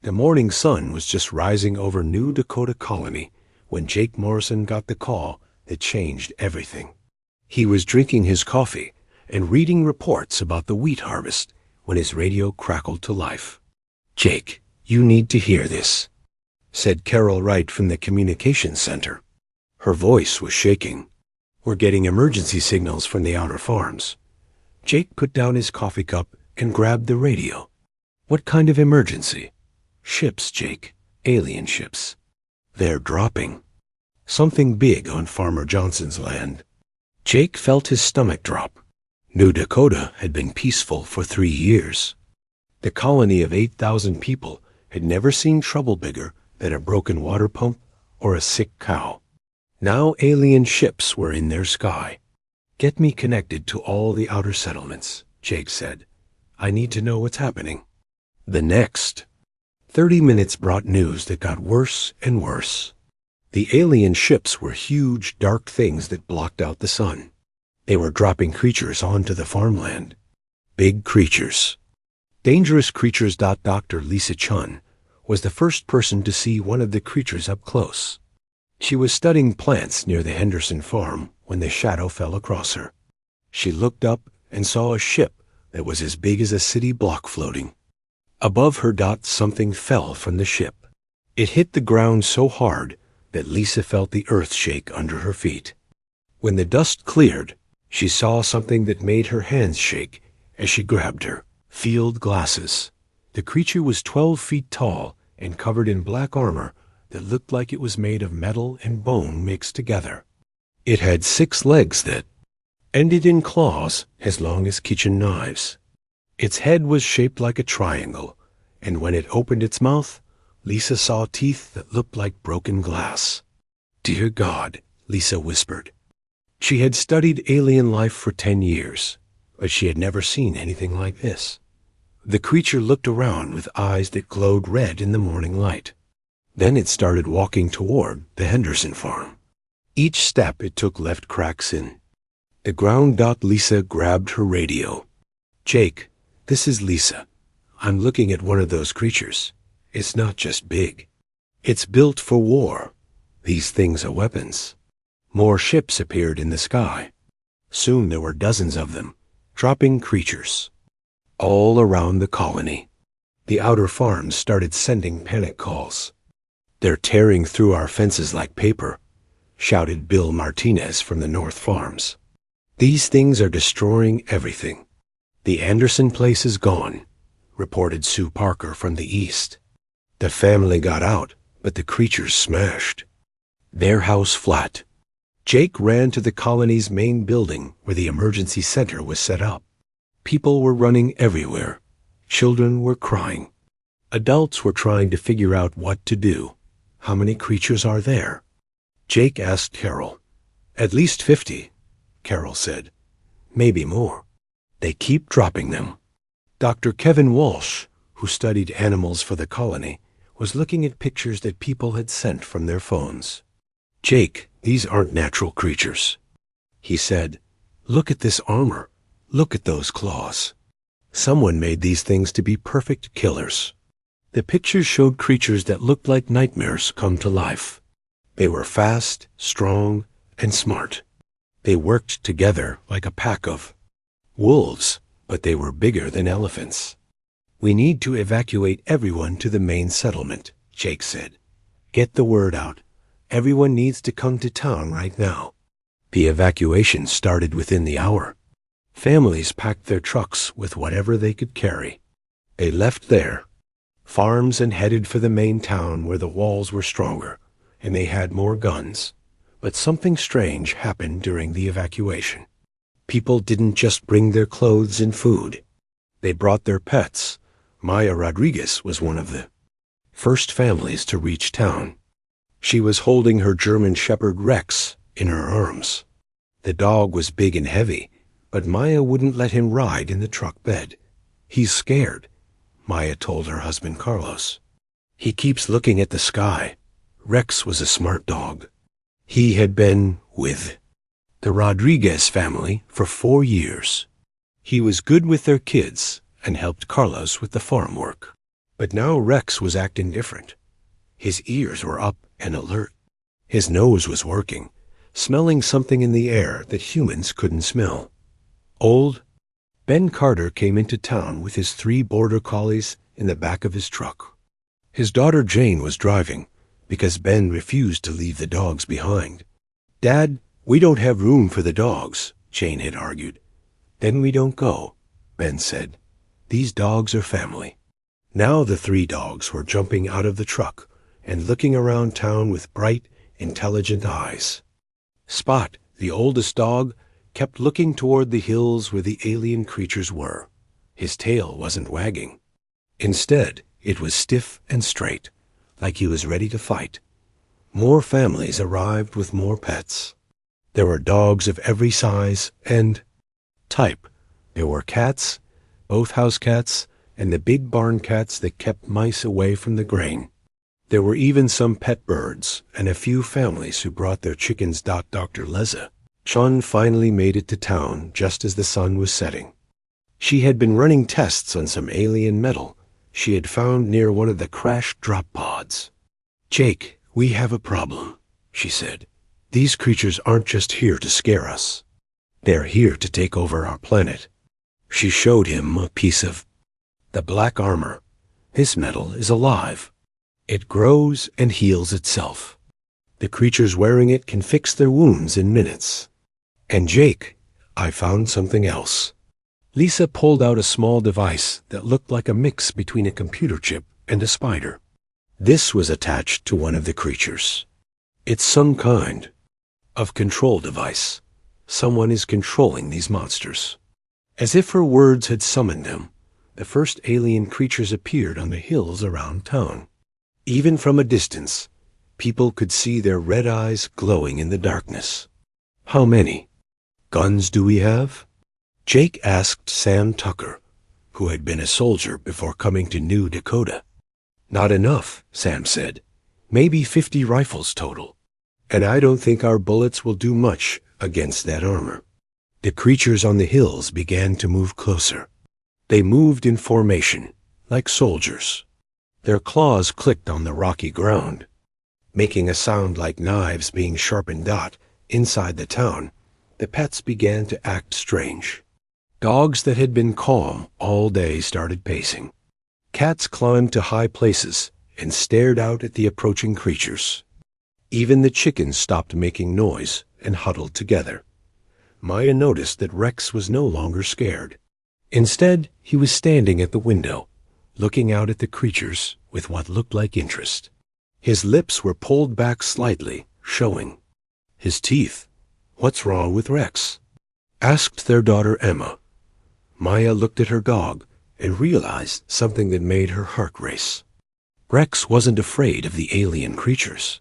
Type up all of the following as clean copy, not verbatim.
The morning sun was just rising over New Dakota Colony when Jake Morrison got the call that changed everything. He was drinking his coffee and reading reports about the wheat harvest when his radio crackled to life. "Jake, you need to hear this," said Carol Wright from the communications center. Her voice was shaking. "We're getting emergency signals from the outer farms." Jake put down his coffee cup and grabbed the radio. "What kind of emergency?" "Ships, Jake. Alien ships. They're dropping. Something big on Farmer Johnson's land." Jake felt his stomach drop. New Dakota had been peaceful for 3 years. The colony of 8,000 people had never seen trouble bigger than a broken water pump or a sick cow. Now alien ships were in their sky. "Get me connected to all the outer settlements," Jake said. "I need to know what's happening." The next 30 minutes brought news that got worse and worse. The alien ships were huge, dark things that blocked out the sun. They were dropping creatures onto the farmland. Big creatures. Dangerous Creatures. Dr. Lisa Chun was the first person to see one of the creatures up close. She was studying plants near the Henderson farm when the shadow fell across her. She looked up and saw a ship that was as big as a city block floating. Above her, something fell from the ship. It hit the ground so hard that Lisa felt the earth shake under her feet. When the dust cleared, she saw something that made her hands shake as she grabbed her. Field glasses. The creature was 12 feet tall and covered in black armor that looked like it was made of metal and bone mixed together. It had 6 legs that ended in claws as long as kitchen knives. Its head was shaped like a triangle, and when it opened its mouth, Lisa saw teeth that looked like broken glass. "Dear God," Lisa whispered. She had studied alien life for 10 years, but she had never seen anything like this. The creature looked around with eyes that glowed red in the morning light. Then it started walking toward the Henderson farm. Each step it took left cracks in the ground. Lisa grabbed her radio. "Jake, this is Lisa. I'm looking at one of those creatures. It's not just big. It's built for war. These things are weapons." More ships appeared in the sky. Soon there were dozens of them, dropping creatures all around the colony. The outer farms started sending panic calls. "They're tearing through our fences like paper," shouted Bill Martinez from the North Farms. "These things are destroying everything." "The Anderson place is gone," reported Sue Parker from the East. "The family got out, but the creatures smashed their house flat." Jake ran to the colony's main building where the emergency center was set up. People were running everywhere. Children were crying. Adults were trying to figure out what to do. "How many creatures are there?" Jake asked Carol. "At least 50, Carol said. "Maybe more. They keep dropping them." Dr. Kevin Walsh, who studied animals for the colony, was looking at pictures that people had sent from their phones. "Jake, these aren't natural creatures," he said. "Look at this armor. Look at those claws. Someone made these things to be perfect killers." The pictures showed creatures that looked like nightmares come to life. They were fast, strong, and smart. They worked together like a pack of wolves, but they were bigger than elephants. "We need to evacuate everyone to the main settlement," Jake said. "Get the word out. Everyone needs to come to town right now." The evacuation started within the hour. Families packed their trucks with whatever they could carry. They left their farms and headed for the main town where the walls were stronger and they had more guns. But something strange happened during the evacuation. People didn't just bring their clothes and food. They brought their pets. Maya Rodriguez was one of the first families to reach town. She was holding her German Shepherd Rex in her arms. The dog was big and heavy, but Maya wouldn't let him ride in the truck bed. "He's scared," Maya told her husband Carlos. "He keeps looking at the sky." Rex was a smart dog. He had been with the Rodriguez family for 4 years. He was good with their kids and helped Carlos with the farm work. But now Rex was acting different. His ears were up and alert. His nose was working, smelling something in the air that humans couldn't smell. Old Ben Carter came into town with his 3 border collies in the back of his truck. His daughter Jane was driving, because Ben refused to leave the dogs behind. "Dad, we don't have room for the dogs," Jane had argued. "Then we don't go," Ben said. "These dogs are family." Now the 3 dogs were jumping out of the truck and looking around town with bright, intelligent eyes. Spot, the oldest dog, kept looking toward the hills where the alien creatures were. His tail wasn't wagging. Instead, it was stiff and straight, like he was ready to fight. More families arrived with more pets. There were dogs of every size and type. There were cats, both house cats, and the big barn cats that kept mice away from the grain. There were even some pet birds and a few families who brought their chickens. Dr. Leza Chun finally made it to town just as the sun was setting. She had been running tests on some alien metal she had found near one of the crashed drop pods. "Jake, we have a problem," she said. "These creatures aren't just here to scare us. They're here to take over our planet." She showed him a piece of the black armor. "This metal is alive. It grows and heals itself. The creatures wearing it can fix their wounds in minutes. And Jake, I found something else." Lisa pulled out a small device that looked like a mix between a computer chip and a spider. This was attached to one of the creatures. "It's some kind of control device. Someone is controlling these monsters." As if her words had summoned them, the first alien creatures appeared on the hills around town. Even from a distance, people could see their red eyes glowing in the darkness. "How many guns do we have?" Jake asked Sam Tucker, who had been a soldier before coming to New Dakota. "Not enough," Sam said. "Maybe 50 rifles total. And I don't think our bullets will do much against that armor." The creatures on the hills began to move closer. They moved in formation, like soldiers. Their claws clicked on the rocky ground, making a sound like knives being sharpened. Inside the town, the pets began to act strange. Dogs that had been calm all day started pacing. Cats climbed to high places and stared out at the approaching creatures. Even the chickens stopped making noise and huddled together. Maya noticed that Rex was no longer scared. Instead, he was standing at the window, looking out at the creatures with what looked like interest. His lips were pulled back slightly, showing his teeth. "What's wrong with Rex?" asked their daughter Emma. Maya looked at her dog and realized something that made her heart race. Rex wasn't afraid of the alien creatures.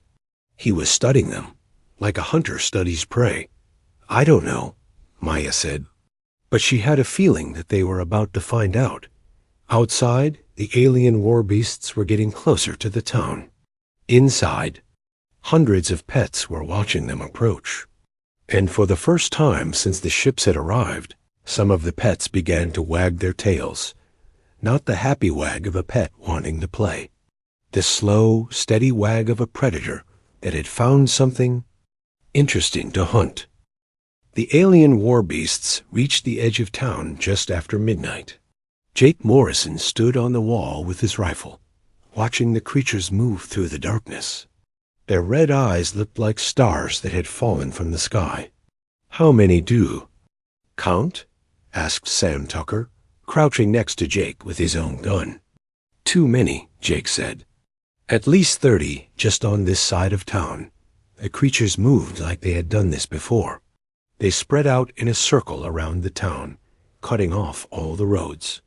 He was studying them, like a hunter studies prey. "I don't know," Maya said, but she had a feeling that they were about to find out. Outside, the alien war beasts were getting closer to the town. Inside, hundreds of pets were watching them approach. And for the first time since the ships had arrived, some of the pets began to wag their tails, not the happy wag of a pet wanting to play. The slow, steady wag of a predator that had found something interesting to hunt. The alien war beasts reached the edge of town just after midnight. Jake Morrison stood on the wall with his rifle, watching the creatures move through the darkness. Their red eyes looked like stars that had fallen from the sky. "How many do count?" asked Sam Tucker, crouching next to Jake with his own gun. "Too many," Jake said. "At least 30 just on this side of town." The creatures moved like they had done this before. They spread out in a circle around the town, cutting off all the roads.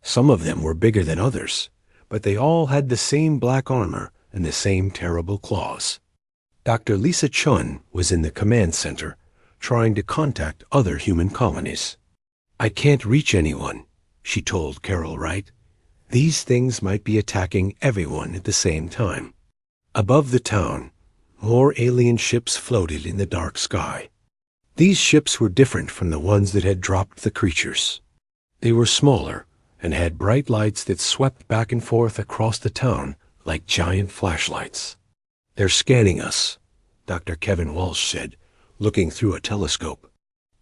Some of them were bigger than others, but they all had the same black armor and the same terrible claws. Dr. Lisa Chun was in the command center, trying to contact other human colonies. "I can't reach anyone," she told Carol Wright. "These things might be attacking everyone at the same time." Above the town, more alien ships floated in the dark sky. These ships were different from the ones that had dropped the creatures. They were smaller and had bright lights that swept back and forth across the town like giant flashlights. "They're scanning us," Dr. Kevin Walsh said, looking through a telescope.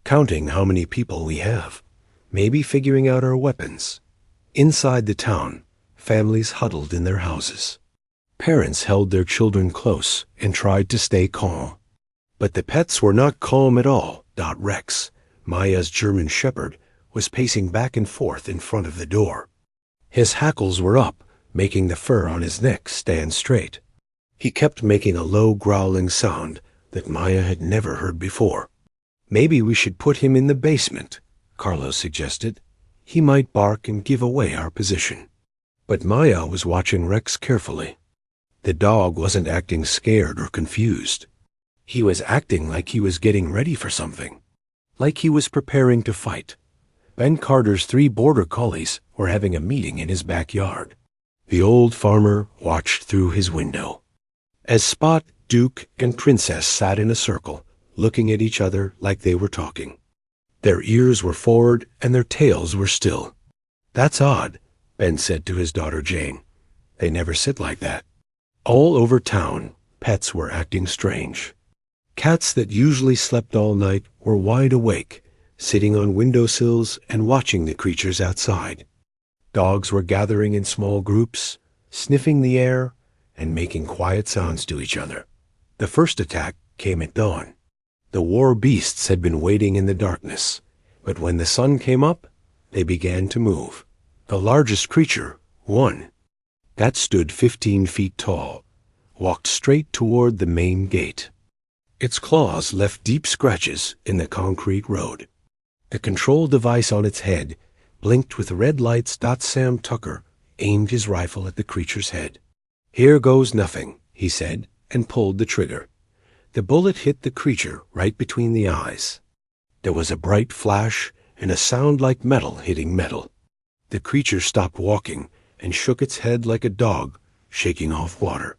"Counting how many people we have, maybe figuring out our weapons." Inside the town, families huddled in their houses. Parents held their children close and tried to stay calm. But the pets were not calm at all. Rex, Maya's German shepherd, was pacing back and forth in front of the door. His hackles were up, making the fur on his neck stand straight. He kept making a low growling sound that Maya had never heard before. "Maybe we should put him in the basement," Carlos suggested. "He might bark and give away our position." But Maya was watching Rex carefully. The dog wasn't acting scared or confused. He was acting like he was getting ready for something, like he was preparing to fight. Ben Carter's 3 border collies were having a meeting in his backyard. The old farmer watched through his window. As Spot, Duke, and Princess sat in a circle, looking at each other like they were talking. Their ears were forward and their tails were still. "That's odd," Ben said to his daughter Jane. "They never sit like that." All over town, pets were acting strange. Cats that usually slept all night were wide awake, sitting on windowsills and watching the creatures outside. Dogs were gathering in small groups, sniffing the air, and making quiet sounds to each other. The first attack came at dawn. The war beasts had been waiting in the darkness, but when the sun came up, they began to move. The largest creature, one, that stood 15 feet tall, walked straight toward the main gate. Its claws left deep scratches in the concrete road. The control device on its head blinked with red lights. Sam Tucker aimed his rifle at the creature's head. "Here goes nothing," he said, and pulled the trigger. The bullet hit the creature right between the eyes. There was a bright flash and a sound like metal hitting metal. The creature stopped walking and shook its head like a dog shaking off water.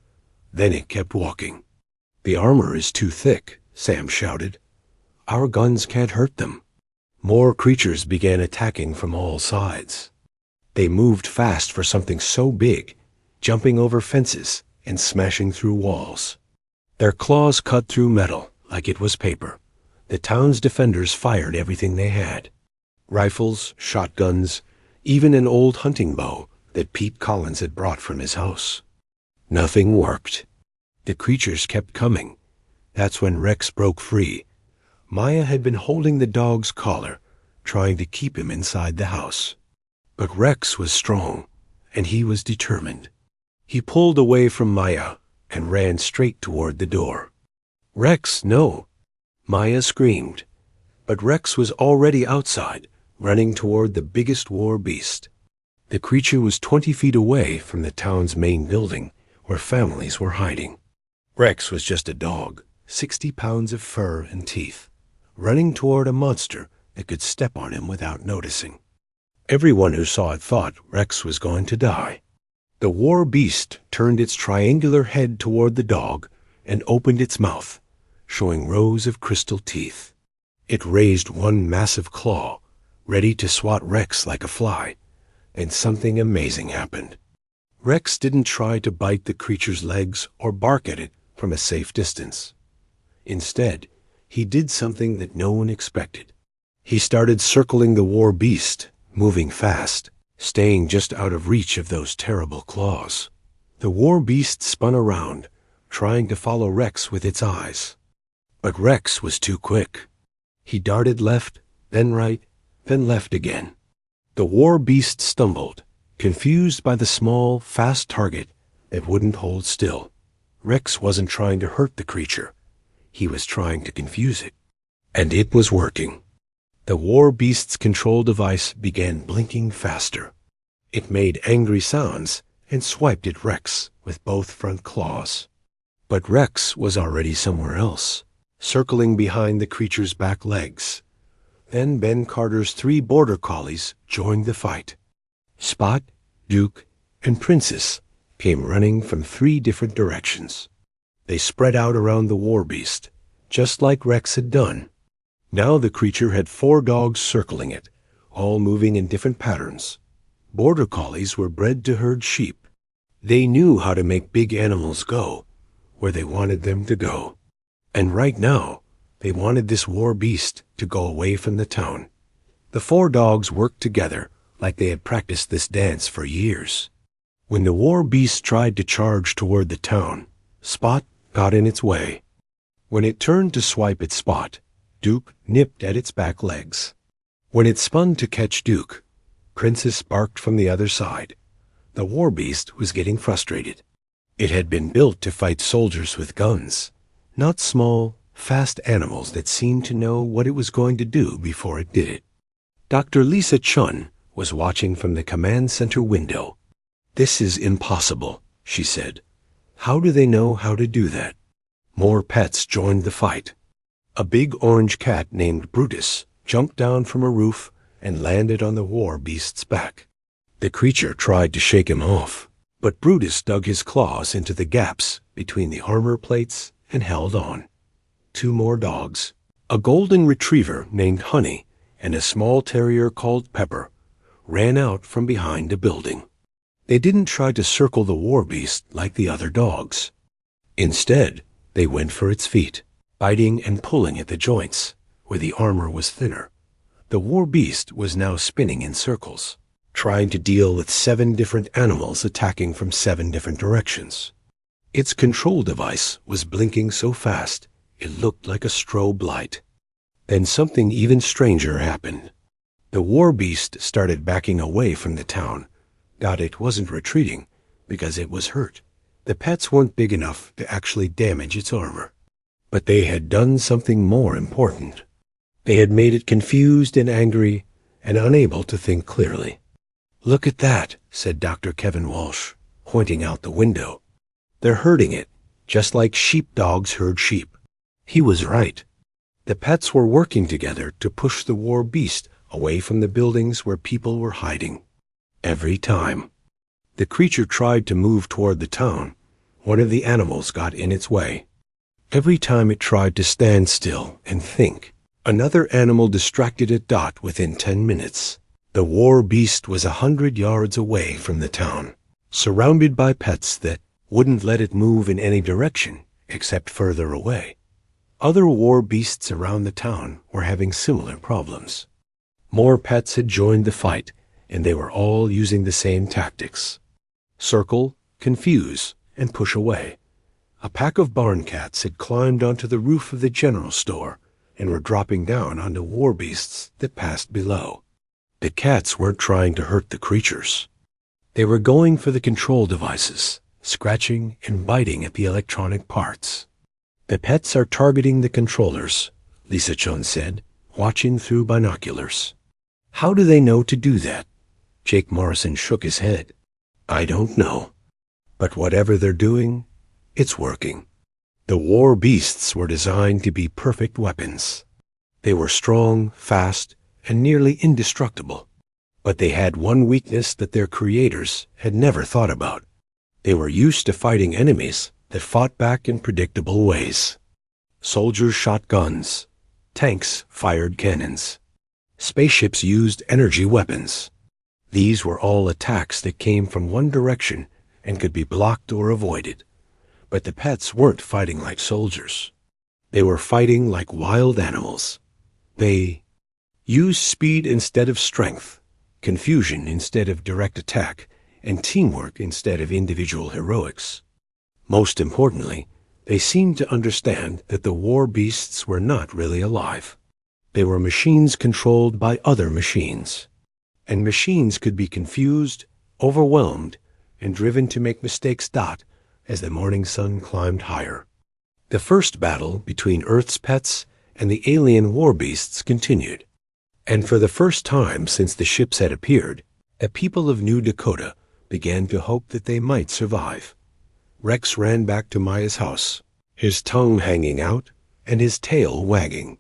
Then it kept walking. "The armor is too thick," Sam shouted. "Our guns can't hurt them." More creatures began attacking from all sides. They moved fast for something so big, jumping over fences and smashing through walls. Their claws cut through metal like it was paper. The town's defenders fired everything they had. Rifles, shotguns, even an old hunting bow that Pete Collins had brought from his house. Nothing worked. The creatures kept coming. That's when Rex broke free. Maya had been holding the dog's collar, trying to keep him inside the house. But Rex was strong, and he was determined. He pulled away from Maya and ran straight toward the door. "Rex, no!" Maya screamed. But Rex was already outside, running toward the biggest war beast. The creature was 20 feet away from the town's main building, where families were hiding. Rex was just a dog, 60 pounds of fur and teeth, running toward a monster that could step on him without noticing. Everyone who saw it thought Rex was going to die. The war beast turned its triangular head toward the dog and opened its mouth, showing rows of crystal teeth. It raised one massive claw, ready to swat Rex like a fly, and something amazing happened. Rex didn't try to bite the creature's legs or bark at it from a safe distance. Instead, he did something that no one expected. He started circling the war beast, moving fast, staying just out of reach of those terrible claws. The war beast spun around, trying to follow Rex with its eyes. But Rex was too quick. He darted left, then right, then left again. The war beast stumbled, confused by the small, fast target that wouldn't hold still. Rex wasn't trying to hurt the creature. He was trying to confuse it. And it was working. The war beast's control device began blinking faster. It made angry sounds and swiped at Rex with both front claws. But Rex was already somewhere else, circling behind the creature's back legs. Then Ben Carter's 3 border collies joined the fight. Spot, Duke, and Princess came running from 3 different directions. They spread out around the war beast, just like Rex had done. Now the creature had 4 dogs circling it, all moving in different patterns. Border collies were bred to herd sheep. They knew how to make big animals go where they wanted them to go. And right now, they wanted this war beast to go away from the town. The 4 dogs worked together like they had practiced this dance for years. When the war beast tried to charge toward the town, Spot got in its way. When it turned to swipe at Spot, Duke nipped at its back legs. When it spun to catch Duke, Princess barked from the other side. The war beast was getting frustrated. It had been built to fight soldiers with guns, not small, fast animals that seemed to know what it was going to do before it did it. Dr. Lisa Chun was watching from the command center window. "This is impossible," she said. "How do they know how to do that?" More pets joined the fight. A big orange cat named Brutus jumped down from a roof and landed on the war beast's back. The creature tried to shake him off, but Brutus dug his claws into the gaps between the armor plates and held on. 2 more dogs, a golden retriever named Honey and a small terrier called Pepper, ran out from behind a building. They didn't try to circle the war beast like the other dogs. Instead, they went for its feet, biting and pulling at the joints where the armor was thinner. The war beast was now spinning in circles, trying to deal with 7 different animals attacking from 7 different directions. Its control device was blinking so fast it looked like a strobe light. Then something even stranger happened. The war beast started backing away from the town. It wasn't retreating because it was hurt. The pets weren't big enough to actually damage its armor. But they had done something more important. They had made it confused and angry and unable to think clearly. "Look at that," said Dr. Kevin Walsh, pointing out the window. "They're herding it, just like sheepdogs herd sheep." He was right. The pets were working together to push the war beast away from the buildings where people were hiding. Every time the creature tried to move toward the town, one of the animals got in its way. Every time it tried to stand still and think, another animal distracted it. Within 10 minutes, the war beast was 100 yards away from the town, surrounded by pets that wouldn't let it move in any direction except further away. Other war beasts around the town were having similar problems. More pets had joined the fight, and they were all using the same tactics: circle, confuse, and push away. A pack of barn cats had climbed onto the roof of the general store and were dropping down onto war beasts that passed below. The cats weren't trying to hurt the creatures. They were going for the control devices, scratching and biting at the electronic parts. "The pets are targeting the controllers," Lisa Chun said, watching through binoculars. "How do they know to do that?" Jake Morrison shook his head. "I don't know. But whatever they're doing, it's working." The war beasts were designed to be perfect weapons. They were strong, fast, and nearly indestructible. But they had one weakness that their creators had never thought about. They were used to fighting enemies that fought back in predictable ways. Soldiers shot guns. Tanks fired cannons. Spaceships used energy weapons. These were all attacks that came from one direction and could be blocked or avoided. But the pets weren't fighting like soldiers. They were fighting like wild animals. They used speed instead of strength, confusion instead of direct attack, and teamwork instead of individual heroics. Most importantly, they seemed to understand that the war beasts were not really alive. They were machines controlled by other machines. And machines could be confused, overwhelmed, and driven to make mistakes. As the morning sun climbed higher, the first battle between Earth's pets and the alien war beasts continued. And for the first time since the ships had appeared, the people of New Dakota began to hope that they might survive. Rex ran back to Maya's house, his tongue hanging out and his tail wagging.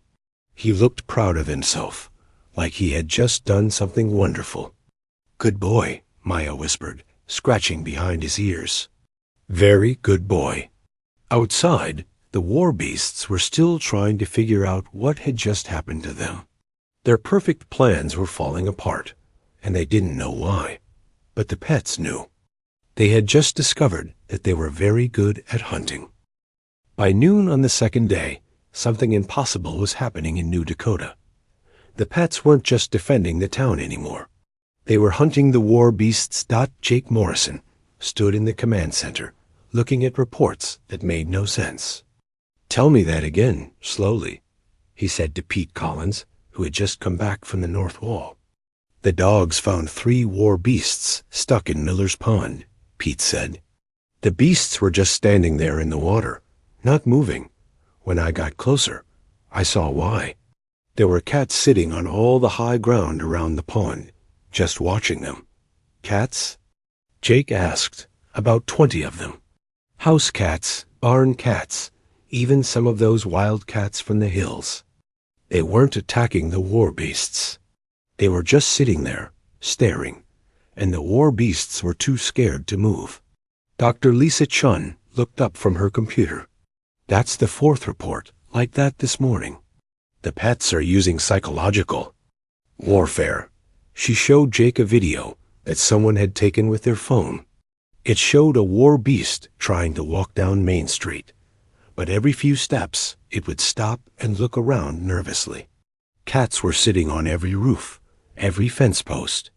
He looked proud of himself, like he had just done something wonderful. "Good boy," Maya whispered, scratching behind his ears. "Very good boy." Outside, the war beasts were still trying to figure out what had just happened to them. Their perfect plans were falling apart, and they didn't know why. but the pets knew. They had just discovered that they were very good at hunting. By noon on the second day, something impossible was happening in New Dakota. The pets weren't just defending the town anymore. They were hunting the war beasts. Jake Morrison stood in the command center, looking at reports that made no sense. "Tell me that again, slowly," he said to Pete Collins, who had just come back from the North Wall. "The dogs found 3 war beasts stuck in Miller's Pond," Pete said. "The beasts were just standing there in the water, not moving. When I got closer, I saw why. There were cats sitting on all the high ground around the pond, just watching them." "Cats?" Jake asked. "About 20 of them. House cats, barn cats, even some of those wild cats from the hills. They weren't attacking the war beasts. They were just sitting there, staring, and the war beasts were too scared to move." Dr. Lisa Chun looked up from her computer. "That's the 4th report, like that this morning. The pets are using psychological warfare." She showed Jake a video that someone had taken with their phone. It showed a war beast trying to walk down Main Street, but every few steps it would stop and look around nervously. Cats were sitting on every roof, every fence post,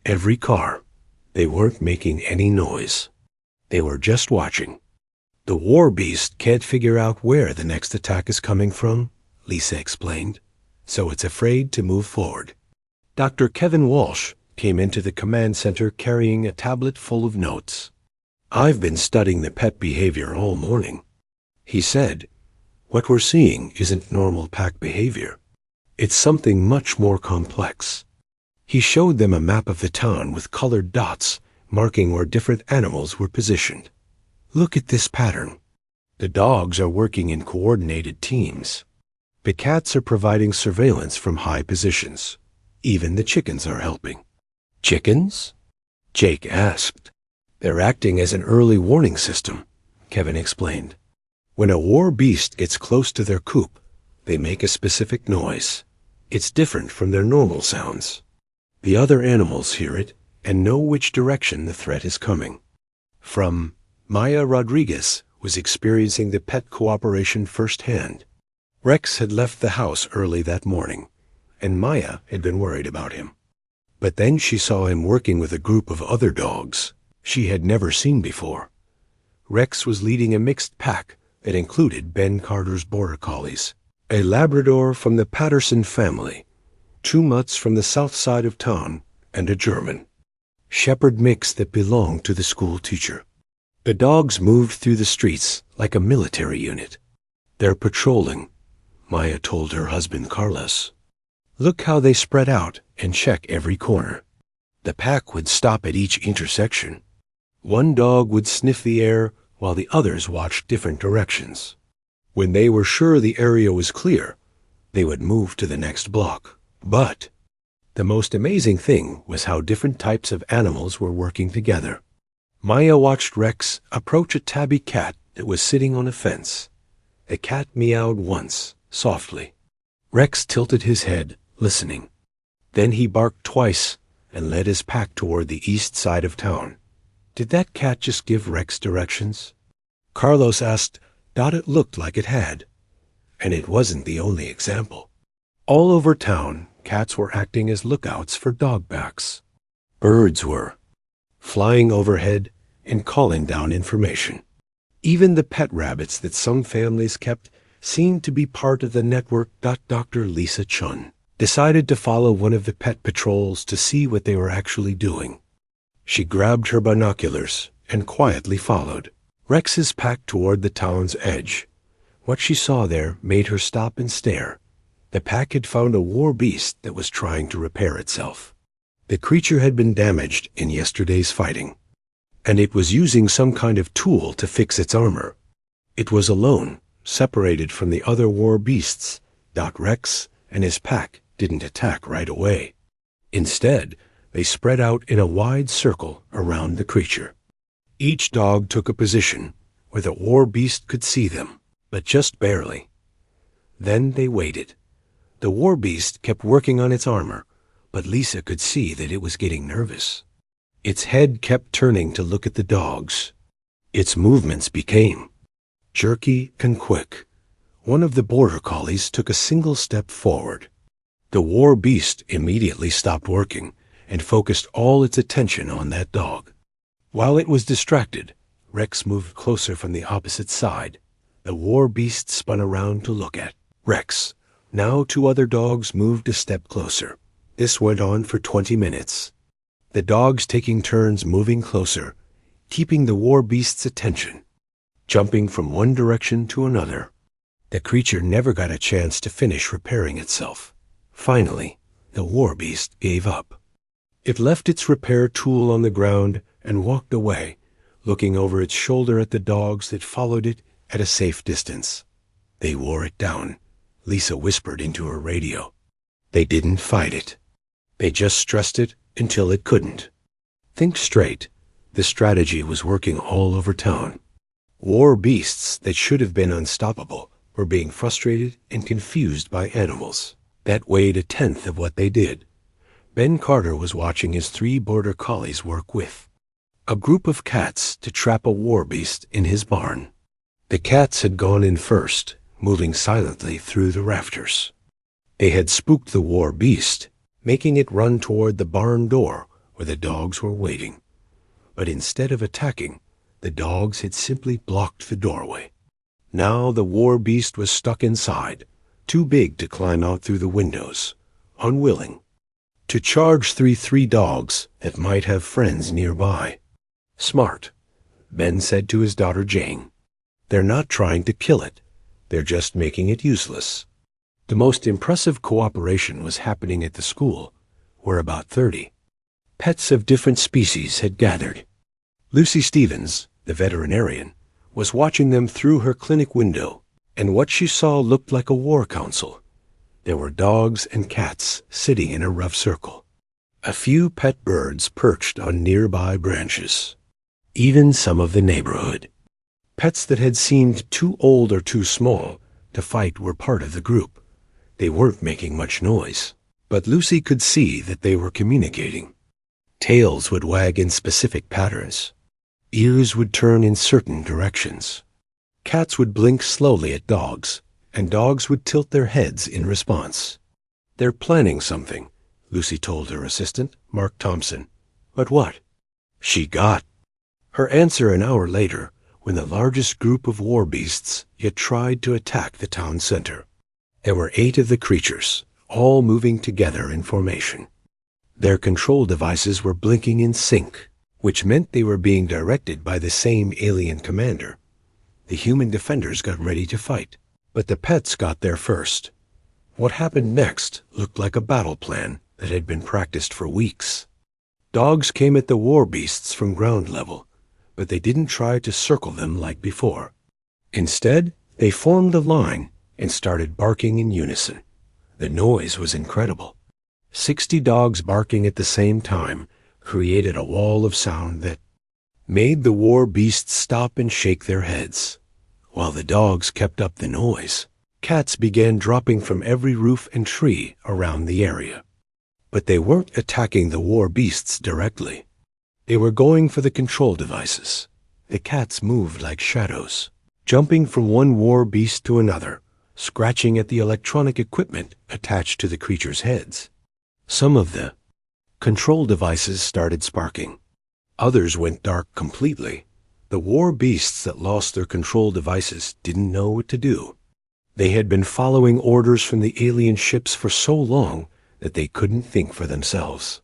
every car. They weren't making any noise. They were just watching. "The war beast can't figure out where the next attack is coming from," Lisa explained, "so it's afraid to move forward." Dr. Kevin Walsh came into the command center carrying a tablet full of notes. "I've been studying the pet behavior all morning," he said. "What we're seeing isn't normal pack behavior. It's something much more complex." He showed them a map of the town with colored dots marking where different animals were positioned. "Look at this pattern. The dogs are working in coordinated teams. The cats are providing surveillance from high positions. Even the chickens are helping." "Chickens?" Jake asked. "They're acting as an early warning system," Kevin explained. "When a war beast gets close to their coop, they make a specific noise. It's different from their normal sounds. The other animals hear it and know which direction the threat is coming." From Maya Rodriguez was experiencing the pet cooperation firsthand. Rex had left the house early that morning, and Maya had been worried about him. But then she saw him working with a group of other dogs she had never seen before. Rex was leading a mixed pack that included Ben Carter's Border Collies, a Labrador from the Patterson family, 2 mutts from the south side of town, and a German shepherd mix that belonged to the school teacher. The dogs moved through the streets like a military unit. "They're patrolling," Maya told her husband Carlos. "Look how they spread out and check every corner." The pack would stop at each intersection. One dog would sniff the air while the others watched different directions. When they were sure the area was clear, they would move to the next block. But the most amazing thing was how different types of animals were working together. Maya watched Rex approach a tabby cat that was sitting on a fence. The cat meowed once, softly. Rex tilted his head, listening. Then he barked twice and led his pack toward the east side of town. Did that cat just give Rex directions? Carlos asked. It looked like it had. And it wasn't the only example. All over town, cats were acting as lookouts for dogbacks. Birds were flying overhead and calling down information. Even the pet rabbits that some families kept seemed to be part of the network. Dr. Lisa Chun decided to follow one of the pet patrols to see what they were actually doing. She grabbed her binoculars and quietly followed Rex's pack toward the town's edge. What she saw there made her stop and stare. The pack had found a war beast that was trying to repair itself. The creature had been damaged in yesterday's fighting, and it was using some kind of tool to fix its armor. It was alone, separated from the other war beasts. Rex and his pack didn't attack right away. Instead, they spread out in a wide circle around the creature. Each dog took a position where the war beast could see them, but just barely. Then they waited. The war beast kept working on its armor, but Lisa could see that it was getting nervous. Its head kept turning to look at the dogs. Its movements became jerky and quick. One of the border collies took a single step forward. The war beast immediately stopped working and focused all its attention on that dog. While it was distracted, Rex moved closer from the opposite side. The war beast spun around to look at Rex. Now 2 other dogs moved a step closer. This went on for 20 minutes. The dogs taking turns moving closer, keeping the war beast's attention, jumping from one direction to another. The creature never got a chance to finish repairing itself. Finally, the war beast gave up. It left its repair tool on the ground and walked away, looking over its shoulder at the dogs that followed it at a safe distance. They wore it down, Lisa whispered into her radio. They didn't fight it. They just stressed it until it couldn't. Think straight. The strategy was working all over town. War beasts that should have been unstoppable were being frustrated and confused by animals that weighed 1/10 of what they did. Ben Carter was watching his 3 border collies work with a group of cats to trap a war beast in his barn. The cats had gone in first, moving silently through the rafters. They had spooked the war beast, making it run toward the barn door where the dogs were waiting. But instead of attacking, the dogs had simply blocked the doorway. Now the war beast was stuck inside, too big to climb out through the windows, unwilling to charge 3 dogs that might have friends nearby. Smart, Ben said to his daughter Jane. They're not trying to kill it. They're just making it useless. The most impressive cooperation was happening at the school, where about 30 pets of different species had gathered. Lucy Stevens, the veterinarian, was watching them through her clinic window, and what she saw looked like a war council. There were dogs and cats sitting in a rough circle. A few pet birds perched on nearby branches. Even some of the neighborhood. Pets that had seemed too old or too small to fight were part of the group. They weren't making much noise, but Lucy could see that they were communicating. Tails would wag in specific patterns. Ears would turn in certain directions. Cats would blink slowly at dogs, and dogs would tilt their heads in response. They're planning something, Lucy told her assistant, Mark Thompson. But what? She got her answer an hour later, when the largest group of war beasts yet tried to attack the town center. There were 8 of the creatures, all moving together in formation. Their control devices were blinking in sync, which meant they were being directed by the same alien commander. The human defenders got ready to fight, but the pets got there first. What happened next looked like a battle plan that had been practiced for weeks. Dogs came at the war beasts from ground level, but they didn't try to circle them like before. Instead, they formed a line and started barking in unison. The noise was incredible. 60 dogs barking at the same time created a wall of sound that made the war beasts stop and shake their heads. While the dogs kept up the noise, cats began dropping from every roof and tree around the area. But they weren't attacking the war beasts directly. They were going for the control devices. The cats moved like shadows, jumping from one war beast to another, scratching at the electronic equipment attached to the creatures' heads. Some of the control devices started sparking. Others went dark completely. The war beasts that lost their control devices didn't know what to do. They had been following orders from the alien ships for so long that they couldn't think for themselves.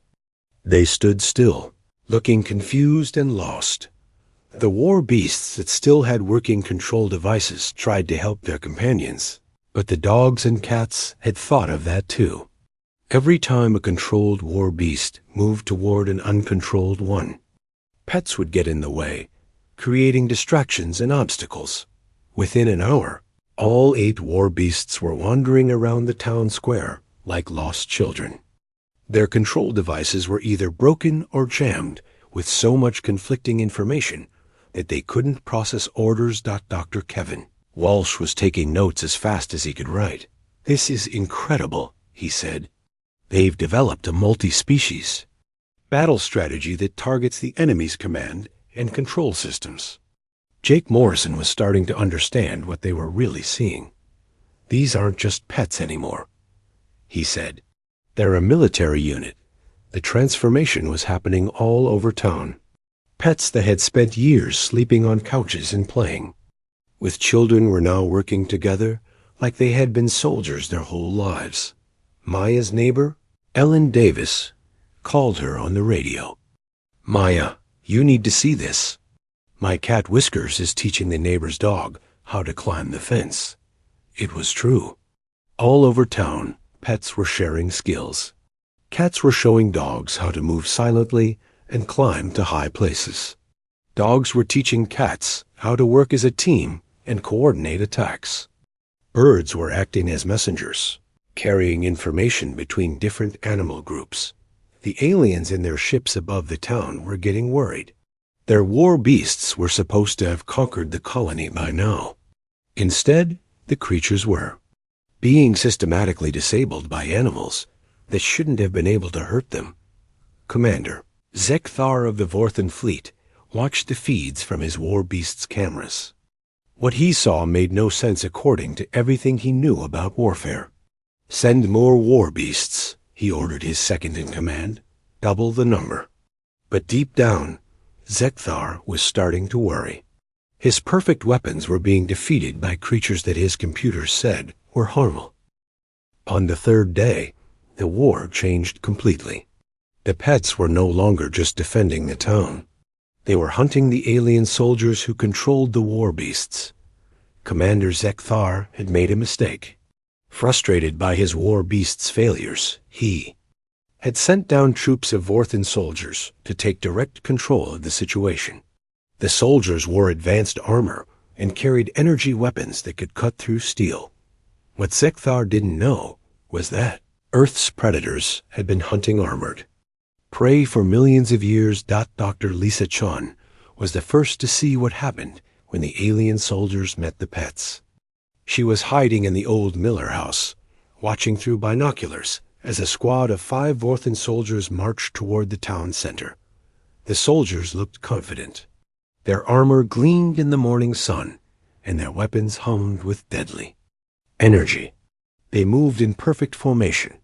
They stood still, looking confused and lost. The war beasts that still had working control devices tried to help their companions, but the dogs and cats had thought of that too. Every time a controlled war beast moved toward an uncontrolled one, pets would get in the way, creating distractions and obstacles. Within an hour, all 8 war beasts were wandering around the town square like lost children. Their control devices were either broken or jammed with so much conflicting information that they couldn't process orders. Dr. Kevin Walsh was taking notes as fast as he could write. "This is incredible," he said. "They've developed a multi-species battle strategy that targets the enemy's command and control systems. Jake Morrison was starting to understand what they were really seeing. These aren't just pets anymore, he said. They're a military unit. The transformation was happening all over town. Pets that had spent years sleeping on couches and playing. With children were now working together like they had been soldiers their whole lives. Maya's neighbor, Ellen Davis, called her on the radio. "Maya, you need to see this. My cat Whiskers is teaching the neighbor's dog how to climb the fence." It was true. All over town, pets were sharing skills. Cats were showing dogs how to move silently and climb to high places. Dogs were teaching cats how to work as a team and coordinate attacks. Birds were acting as messengers, carrying information between different animal groups. The aliens in their ships above the town were getting worried. Their war beasts were supposed to have conquered the colony by now. Instead, the creatures were being systematically disabled by animals that shouldn't have been able to hurt them. Commander Zekthar of the Vorthan Fleet watched the feeds from his war beast's cameras. What he saw made no sense according to everything he knew about warfare. "Send more war beasts," he ordered his second-in-command. "Double the number." But deep down, Zekthar was starting to worry. His perfect weapons were being defeated by creatures that his computers said were harmful. On the third day, the war changed completely. The pets were no longer just defending the town. They were hunting the alien soldiers who controlled the war beasts. Commander Zekthar had made a mistake. Frustrated by his war beast's failures, he had sent down troops of Vorthan soldiers to take direct control of the situation. The soldiers wore advanced armor and carried energy weapons that could cut through steel. What Zekthar didn't know was that Earth's predators had been hunting armored prey for millions of years. Dr. Lisa Chun was the first to see what happened when the alien soldiers met the pets. She was hiding in the old Miller house, watching through binoculars as a squad of 5 Vorthan soldiers marched toward the town center. The soldiers looked confident. Their armor gleamed in the morning sun, and their weapons hummed with deadly energy. They moved in perfect formation,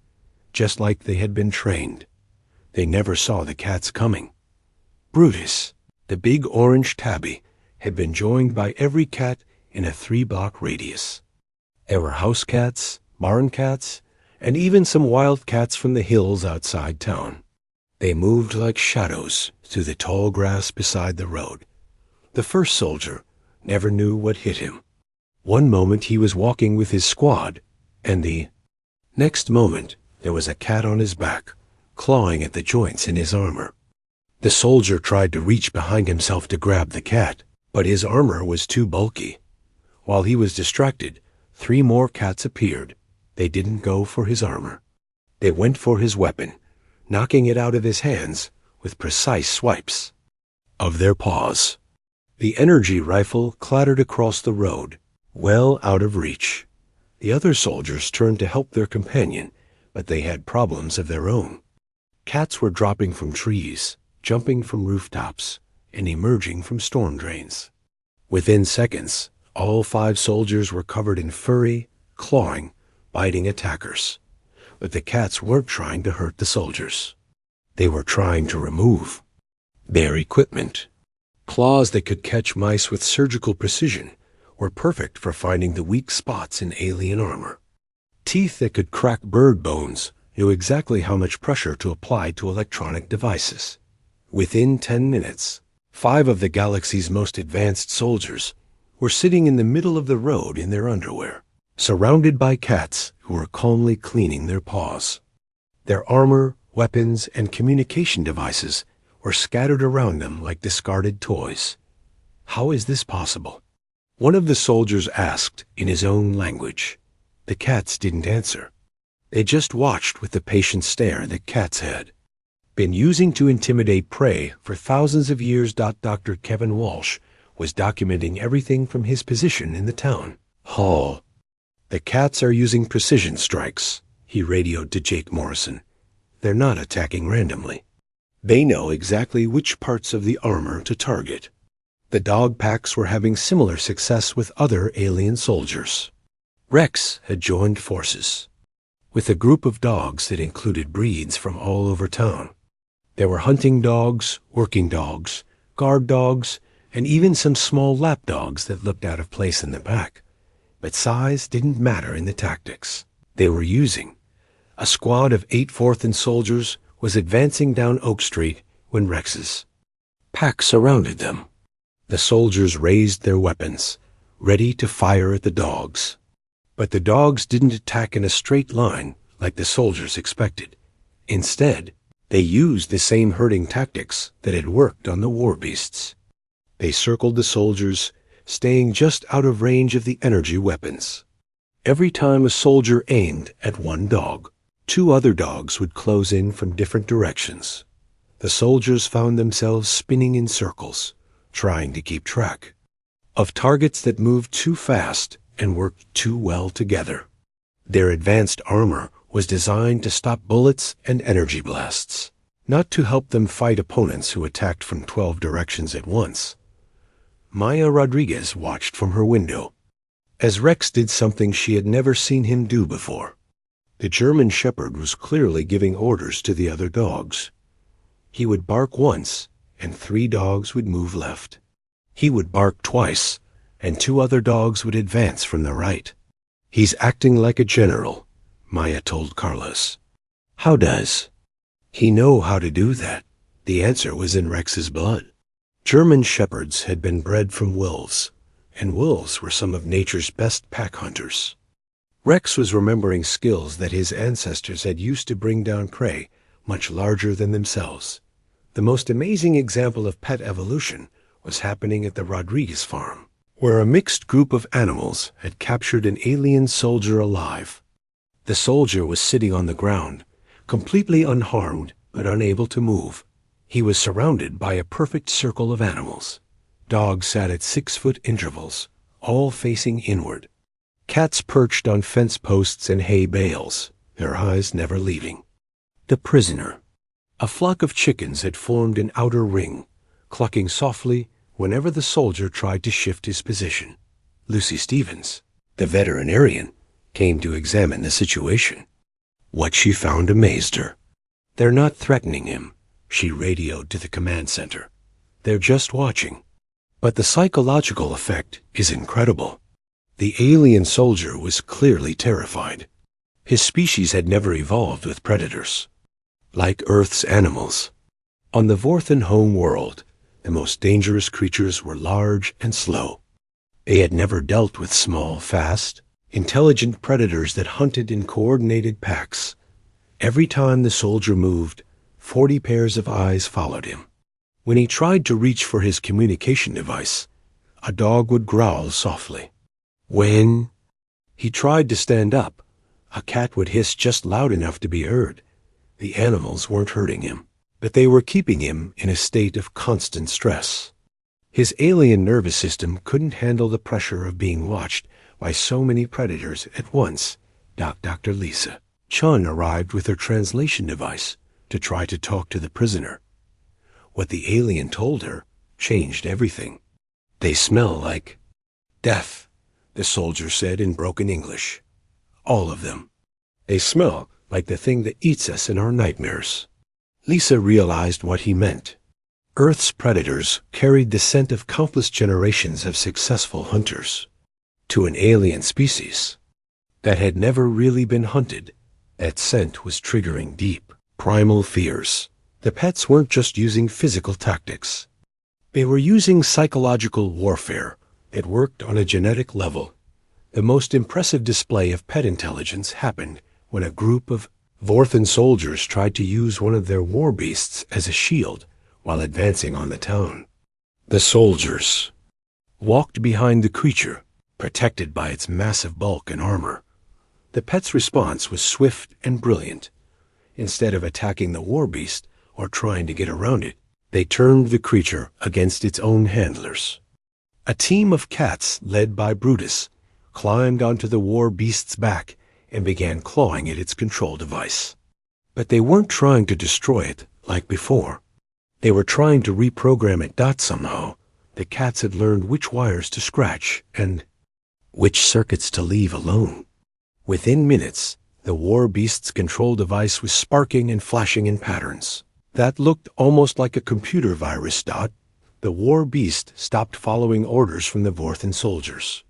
just like they had been trained. They never saw the cats coming. Brutus, the big orange tabby, had been joined by every cat in a 3-block radius. There were house cats, barn cats, and even some wild cats from the hills outside town. They moved like shadows through the tall grass beside the road. The first soldier never knew what hit him. One moment he was walking with his squad, and the next moment there was a cat on his back, clawing at the joints in his armor. The soldier tried to reach behind himself to grab the cat, but his armor was too bulky. While he was distracted, 3 more cats appeared. They didn't go for his armor. They went for his weapon, knocking it out of his hands with precise swipes of their paws. The energy rifle clattered across the road, well out of reach. The other soldiers turned to help their companion, but they had problems of their own. Cats were dropping from trees, jumping from rooftops, and emerging from storm drains. Within seconds, all 5 soldiers were covered in furry, clawing, biting attackers. But the cats weren't trying to hurt the soldiers. They were trying to remove their equipment. Claws that could catch mice with surgical precision were perfect for finding the weak spots in alien armor. Teeth that could crack bird bones knew exactly how much pressure to apply to electronic devices. Within 10 minutes, 5 of the galaxy's most advanced soldiers were sitting in the middle of the road in their underwear, surrounded by cats who were calmly cleaning their paws. Their armor, weapons, and communication devices were scattered around them like discarded toys. How is this possible? One of the soldiers asked in his own language. The cats didn't answer. They just watched with the patient stare that cats had been using to intimidate prey for thousands of years. Dr. Kevin Walsh was documenting everything from his position in the town hall. "The cats are using precision strikes," he radioed to Jake Morrison. "They're not attacking randomly. They know exactly which parts of the armor to target. The dog packs were having similar success with other alien soldiers. Rex had joined forces with a group of dogs that included breeds from all over town. There were hunting dogs, working dogs, guard dogs, and even some small lap dogs that looked out of place in the pack. But size didn't matter in the tactics they were using. A squad of 8 4th soldiers was advancing down Oak Street when Rex's pack surrounded them. The soldiers raised their weapons, ready to fire at the dogs. But the dogs didn't attack in a straight line like the soldiers expected. Instead, they used the same herding tactics that had worked on the war beasts. They circled the soldiers, staying just out of range of the energy weapons. Every time a soldier aimed at one dog, 2 other dogs would close in from different directions. The soldiers found themselves spinning in circles, trying to keep track of targets that moved too fast and worked too well together. Their advanced armor was designed to stop bullets and energy blasts, not to help them fight opponents who attacked from 12 directions at once. Maya Rodriguez watched from her window as Rex did something she had never seen him do before. The German shepherd was clearly giving orders to the other dogs. He would bark once, and 3 dogs would move left. He would bark twice, and 2 other dogs would advance from the right. He's acting like a general, Maya told Carlos. How does he know how to do that? The answer was in Rex's blood. German shepherds had been bred from wolves, and wolves were some of nature's best pack hunters. Rex was remembering skills that his ancestors had used to bring down prey much larger than themselves. The most amazing example of pet evolution was happening at the Rodriguez farm, where a mixed group of animals had captured an alien soldier alive. The soldier was sitting on the ground, completely unharmed but unable to move. He was surrounded by a perfect circle of animals. Dogs sat at 6-foot intervals, all facing inward. Cats perched on fence posts and hay bales, their eyes never leaving the prisoner. A flock of chickens had formed an outer ring, clucking softly whenever the soldier tried to shift his position. Lucy Stevens, the veterinarian, came to examine the situation. What she found amazed her. They're not threatening him, she radioed to the command center. They're just watching. But the psychological effect is incredible. The alien soldier was clearly terrified. His species had never evolved with predators, like Earth's animals. On the Vorthan home world, the most dangerous creatures were large and slow. They had never dealt with small, fast, intelligent predators that hunted in coordinated packs. Every time the soldier moved, 40 pairs of eyes followed him. When he tried to reach for his communication device, a dog would growl softly. When he tried to stand up, a cat would hiss just loud enough to be heard. The animals weren't hurting him, but they were keeping him in a state of constant stress. His alien nervous system couldn't handle the pressure of being watched by so many predators at once. Dr. Lisa Chun arrived with her translation device to try to talk to the prisoner. What the alien told her changed everything. They smell like death, the soldier said in broken English. All of them. They smell like the thing that eats us in our nightmares. Lisa realized what he meant. Earth's predators carried the scent of countless generations of successful hunters. To an alien species that had never really been hunted, that scent was triggering deep, primal fears. The pets weren't just using physical tactics. They were using psychological warfare that worked on a genetic level. The most impressive display of pet intelligence happened when a group of Vorthan soldiers tried to use one of their war beasts as a shield while advancing on the town. The soldiers walked behind the creature, protected by its massive bulk and armor. The pet's response was swift and brilliant. Instead of attacking the war beast or trying to get around it, they turned the creature against its own handlers. A team of cats, led by Brutus, climbed onto the war beast's back and began clawing at its control device. But they weren't trying to destroy it like before. They were trying to reprogram it. Somehow, the cats had learned which wires to scratch and which circuits to leave alone. Within minutes, the war beast's control device was sparking and flashing in patterns that looked almost like a computer virus. The war beast stopped following orders from the Vorthan soldiers.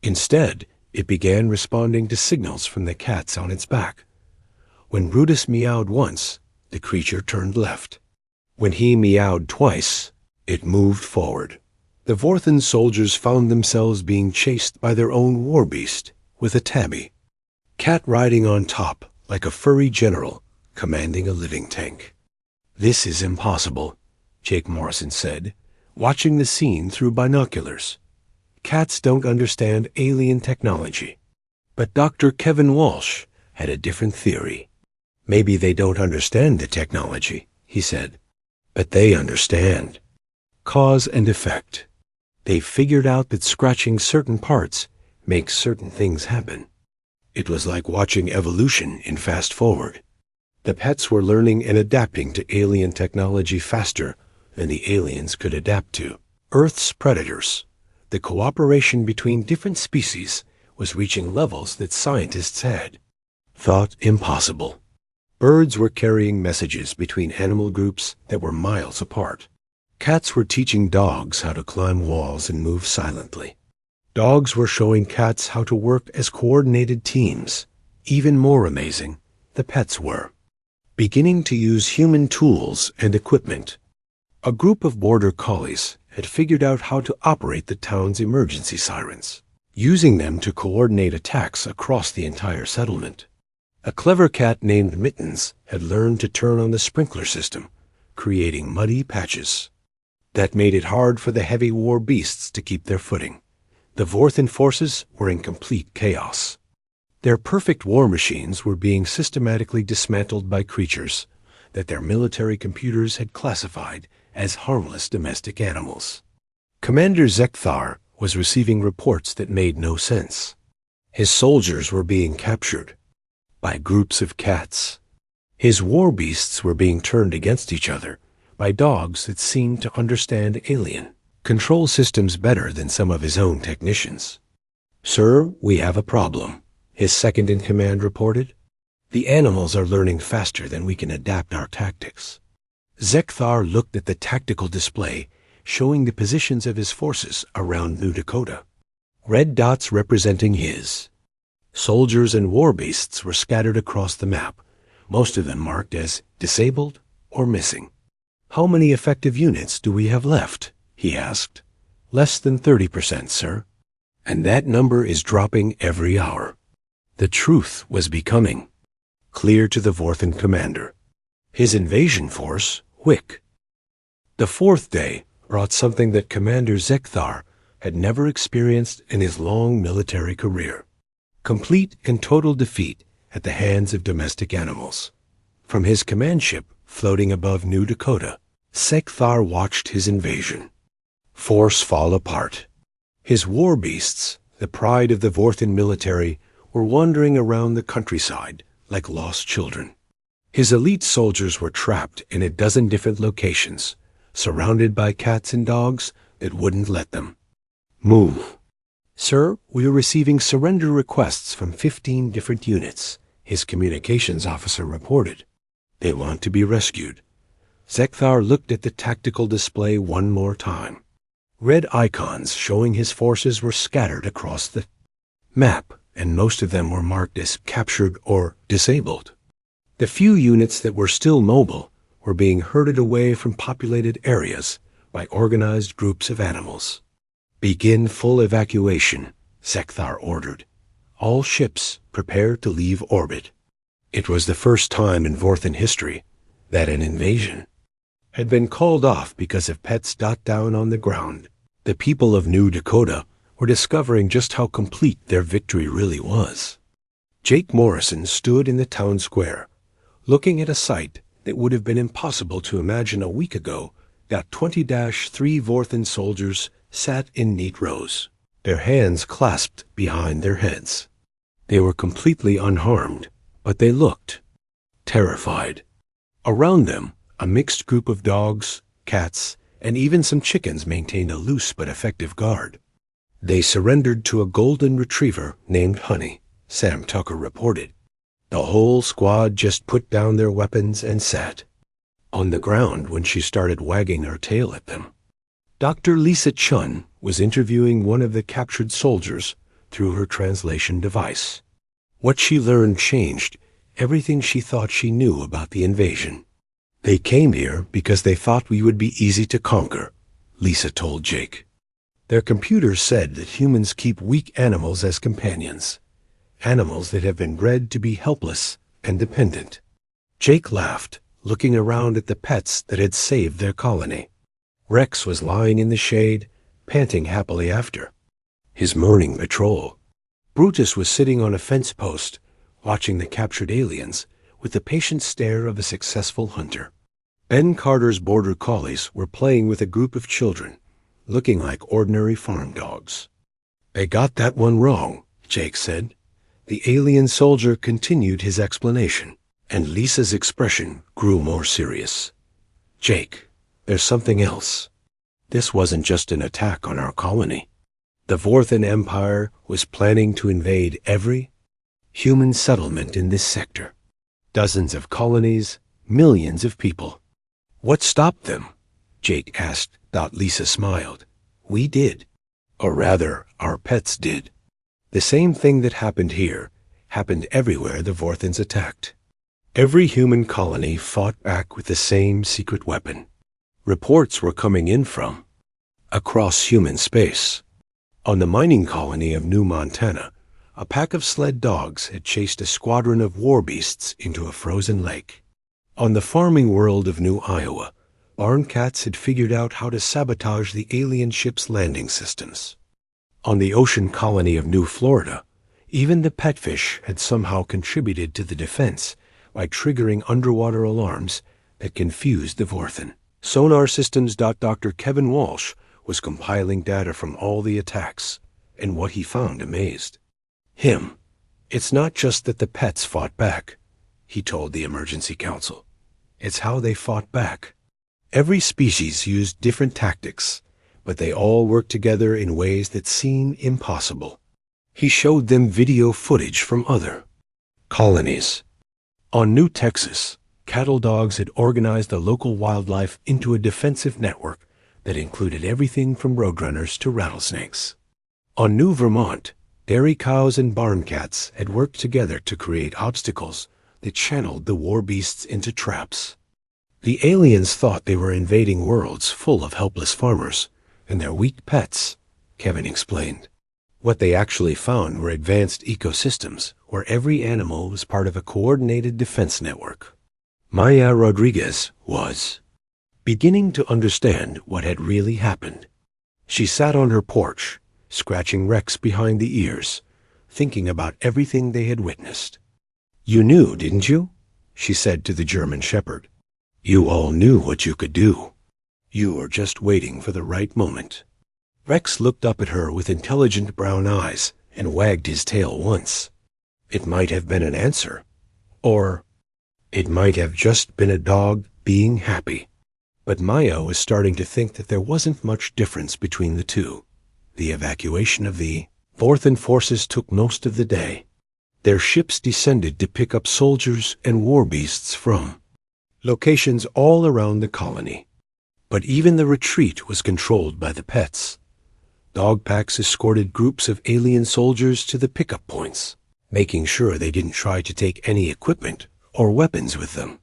Instead, it began responding to signals from the cats on its back. When Brutus meowed once, the creature turned left. When he meowed twice, it moved forward. The Vorthan soldiers found themselves being chased by their own war beast with a tabby, cat riding on top like a furry general commanding a living tank. "This is impossible," Jake Morrison said, watching the scene through binoculars. "Cats don't understand alien technology." But Dr. Kevin Walsh had a different theory. "Maybe they don't understand the technology," he said, "but they understand cause and effect. They figured out that scratching certain parts makes certain things happen." It was like watching evolution in fast forward. The pets were learning and adapting to alien technology faster than the aliens could adapt to Earth's predators. The cooperation between different species was reaching levels that scientists had thought impossible. Birds were carrying messages between animal groups that were miles apart. Cats were teaching dogs how to climb walls and move silently. Dogs were showing cats how to work as coordinated teams. Even more amazing, the pets were beginning to use human tools and equipment. A group of border collies had figured out how to operate the town's emergency sirens, using them to coordinate attacks across the entire settlement. A clever cat named Mittens had learned to turn on the sprinkler system, creating muddy patches that made it hard for the heavy war beasts to keep their footing. The Vorthan forces were in complete chaos. Their perfect war machines were being systematically dismantled by creatures that their military computers had classified as harmless domestic animals. Commander Zekthar was receiving reports that made no sense. His soldiers were being captured by groups of cats. His war beasts were being turned against each other by dogs that seemed to understand alien control systems better than some of his own technicians. "Sir, we have a problem," his second-in-command reported. "The animals are learning faster than we can adapt our tactics." Zekthar looked at the tactical display showing the positions of his forces around New Dakota. Red dots representing his. Soldiers and war beasts were scattered across the map, most of them marked as disabled or missing. "How many effective units do we have left?" he asked. "Less than 30%, sir. And that number is dropping every hour." The truth was becoming clear to the Vorthan commander. His invasion force, Wick. The fourth day brought something that Commander Zekthar had never experienced in his long military career: complete and total defeat at the hands of domestic animals. From his command ship floating above New Dakota, Zekthar watched his invasion force fall apart. His war beasts, the pride of the Vorthan military, were wandering around the countryside like lost children. His elite soldiers were trapped in a dozen different locations, surrounded by cats and dogs that wouldn't let them move. "Sir, we are receiving surrender requests from 15 different units," his communications officer reported. "They want to be rescued." Zekthar looked at the tactical display one more time. Red icons showing his forces were scattered across the map, and most of them were marked as captured or disabled. The few units that were still mobile were being herded away from populated areas by organized groups of animals. "Begin full evacuation," Zekthar ordered. "All ships prepare to leave orbit." It was the first time in Vorthan history that an invasion had been called off because of pets down on the ground. The people of New Dakota were discovering just how complete their victory really was. Jake Morrison stood in the town square, looking at a sight that would have been impossible to imagine a week ago. 20-3 Vorthan soldiers sat in neat rows, their hands clasped behind their heads. They were completely unharmed, but they looked terrified. Around them, a mixed group of dogs, cats, and even some chickens maintained a loose but effective guard. They surrendered to a golden retriever named Honey, Sam Tucker reported. The whole squad just put down their weapons and sat on the ground when she started wagging her tail at them. Dr. Lisa Chun was interviewing one of the captured soldiers through her translation device. What she learned changed everything she thought she knew about the invasion. They came here because they thought we would be easy to conquer, Lisa told Jake. Their computers said that humans keep weak animals as companions, animals that have been bred to be helpless and dependent. Jake laughed, looking around at the pets that had saved their colony. Rex was lying in the shade, panting happily after his morning patrol. Brutus was sitting on a fence post, watching the captured aliens with the patient stare of a successful hunter. Ben Carter's border collies were playing with a group of children, looking like ordinary farm dogs. They got that one wrong, Jake said. The alien soldier continued his explanation, and Lisa's expression grew more serious. Jake, there's something else. This wasn't just an attack on our colony. The Vorthan Empire was planning to invade every human settlement in this sector. Dozens of colonies, millions of people. What stopped them? Jake asked. Lisa smiled. We did. Or rather, our pets did. The same thing that happened here happened everywhere the Vorthans attacked. Every human colony fought back with the same secret weapon. Reports were coming in from across human space. On the mining colony of New Montana, a pack of sled dogs had chased a squadron of war beasts into a frozen lake. On the farming world of New Iowa, barn cats had figured out how to sabotage the alien ship's landing systems. On the ocean colony of New Florida, even the petfish had somehow contributed to the defense by triggering underwater alarms that confused the Vorthan. Sonar Systems. Dr. Kevin Walsh was compiling data from all the attacks, and what he found amazed him. It's not just that the pets fought back, he told the Emergency Council. It's how they fought back. Every species used different tactics, but they all worked together in ways that seem impossible. He showed them video footage from other colonies. On New Texas, cattle dogs had organized the local wildlife into a defensive network that included everything from roadrunners to rattlesnakes. On New Vermont, dairy cows and barn cats had worked together to create obstacles that channeled the war beasts into traps. The aliens thought they were invading worlds full of helpless farmers and their weak pets, Kevin explained. What they actually found were advanced ecosystems where every animal was part of a coordinated defense network. Maya Rodriguez was beginning to understand what had really happened. She sat on her porch, scratching Rex behind the ears, thinking about everything they had witnessed. You knew, didn't you? She said to the German shepherd. You all knew what you could do. You were just waiting for the right moment. Rex looked up at her with intelligent brown eyes and wagged his tail once. It might have been an answer, or it might have just been a dog being happy. But Maya was starting to think that there wasn't much difference between the two. The evacuation of the Vorthan forces took most of the day. Their ships descended to pick up soldiers and war beasts from locations all around the colony. But even the retreat was controlled by the pets. Dog packs escorted groups of alien soldiers to the pickup points, making sure they didn't try to take any equipment or weapons with them.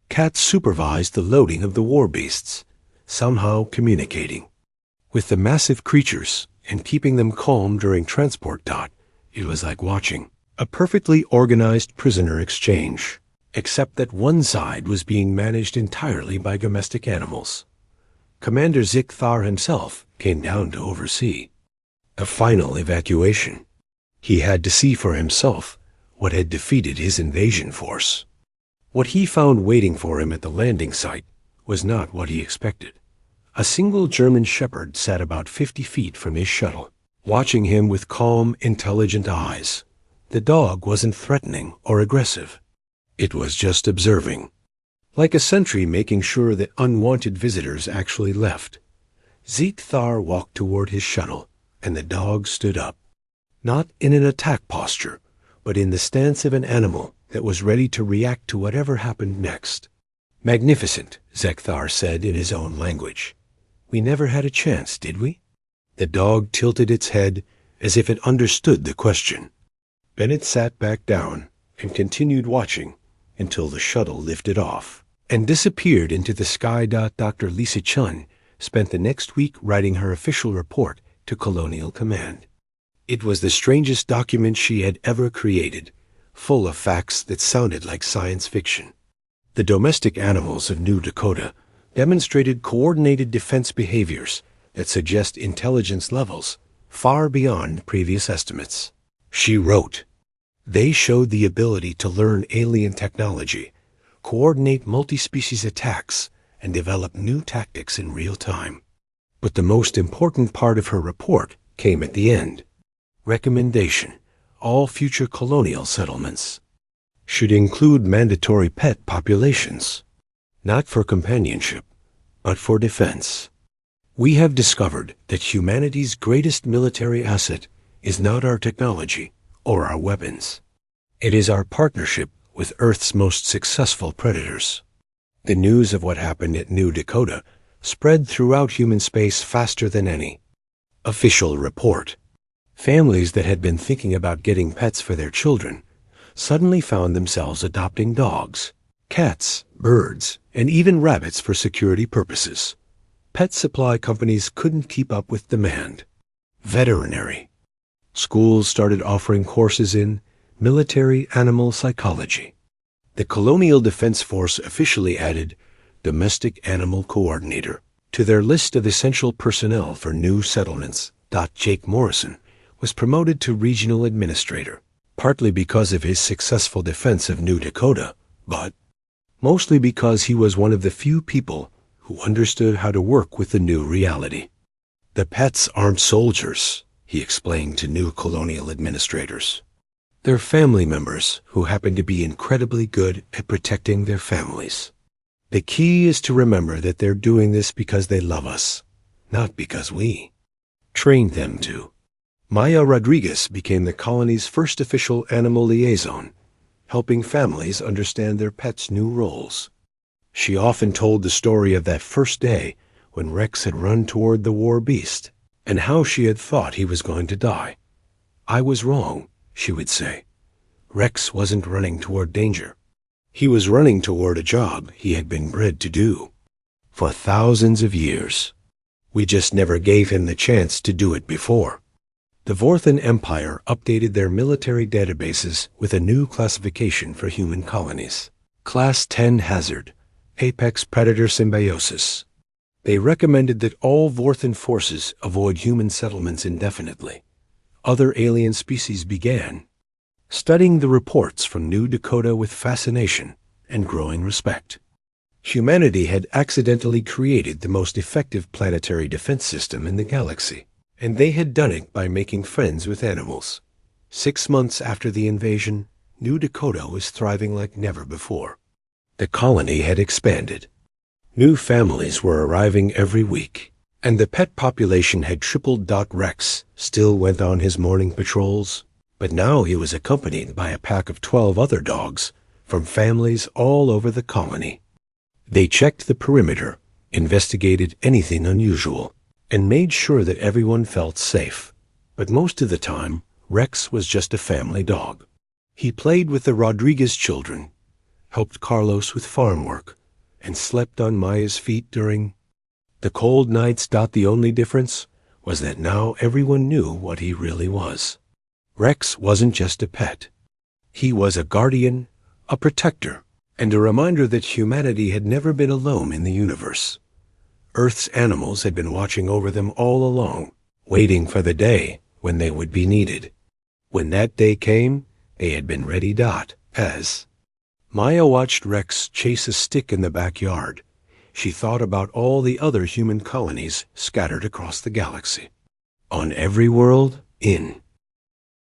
Cats supervised the loading of the war beasts, somehow communicating with the massive creatures and keeping them calm during transport. It was like watching a perfectly organized prisoner exchange, except that one side was being managed entirely by domestic animals. Commander Zik Thar himself came down to oversee the final evacuation. He had to see for himself what had defeated his invasion force. What he found waiting for him at the landing site was not what he expected. A single German shepherd sat about 50 feet from his shuttle, watching him with calm, intelligent eyes. The dog wasn't threatening or aggressive. It was just observing. like a sentry making sure that unwanted visitors actually left. Zeek-Thar walked toward his shuttle, and the dog stood up. Not in an attack posture, but in the stance of an animal that was ready to react to whatever happened next. "Magnificent," Zeek-Thar said in his own language. "We never had a chance, did we?" The dog tilted its head as if it understood the question. Bennett sat back down and continued watching until the shuttle lifted off and disappeared into the sky. Dr. Lisa Chun spent the next week writing her official report to Colonial Command. It was the strangest document she had ever created, full of facts that sounded like science fiction. The domestic animals of New Dakota demonstrated coordinated defense behaviors that suggest intelligence levels far beyond previous estimates. She wrote, "They showed the ability to learn alien technology, coordinate multi-species attacks, and develop new tactics in real time." But the most important part of her report came at the end. Recommendation: all future colonial settlements should include mandatory pet populations, not for companionship, but for defense. We have discovered that humanity's greatest military asset is not our technology or our weapons. It is our partnership with Earth's most successful predators. The news of what happened at New Dakota spread throughout human space faster than any. Official report. Families that had been thinking about getting pets for their children suddenly found themselves adopting dogs, cats, birds, and even rabbits for security purposes. Pet supply companies couldn't keep up with demand. Veterinary. Schools started offering courses in military animal psychology. The Colonial Defense Force officially added Domestic Animal Coordinator to their list of essential personnel for new settlements. Jake Morrison was promoted to Regional Administrator, partly because of his successful defense of New Dakota, but mostly because he was one of the few people who understood how to work with the new reality. "The pets aren't soldiers," he explained to new colonial administrators. "They're family members who happen to be incredibly good at protecting their families. The key is to remember that they're doing this because they love us, not because we trained them to." Maya Rodriguez became the colony's first official animal liaison, helping families understand their pets' new roles. She often told the story of that first day when Rex had run toward the war beast and how she had thought he was going to die. "I was wrong," she would say. "Rex wasn't running toward danger. He was running toward a job he had been bred to do for thousands of years. We just never gave him the chance to do it before." The Vorthan Empire updated their military databases with a new classification for human colonies. Class 10 Hazard, Apex Predator Symbiosis. They recommended that all Vorthan forces avoid human settlements indefinitely. Other alien species began studying the reports from New Dakota with fascination and growing respect. Humanity had accidentally created the most effective planetary defense system in the galaxy, and they had done it by making friends with animals. 6 months after the invasion, New Dakota was thriving like never before. The colony had expanded. New families were arriving every week, and the pet population had tripled. Rex still went on his morning patrols, but now he was accompanied by a pack of 12 other dogs from families all over the colony. They checked the perimeter, investigated anything unusual, and made sure that everyone felt safe. But most of the time, Rex was just a family dog. He played with the Rodriguez children, helped Carlos with farm work, and slept on Maya's feet during the cold nights. The only difference was that now everyone knew what he really was. Rex wasn't just a pet. He was a guardian, a protector, and a reminder that humanity had never been alone in the universe. Earth's animals had been watching over them all along, waiting for the day when they would be needed. When that day came, they had been ready. As Maya watched Rex chase a stick in the backyard, she thought about all the other human colonies scattered across the galaxy. On every world, in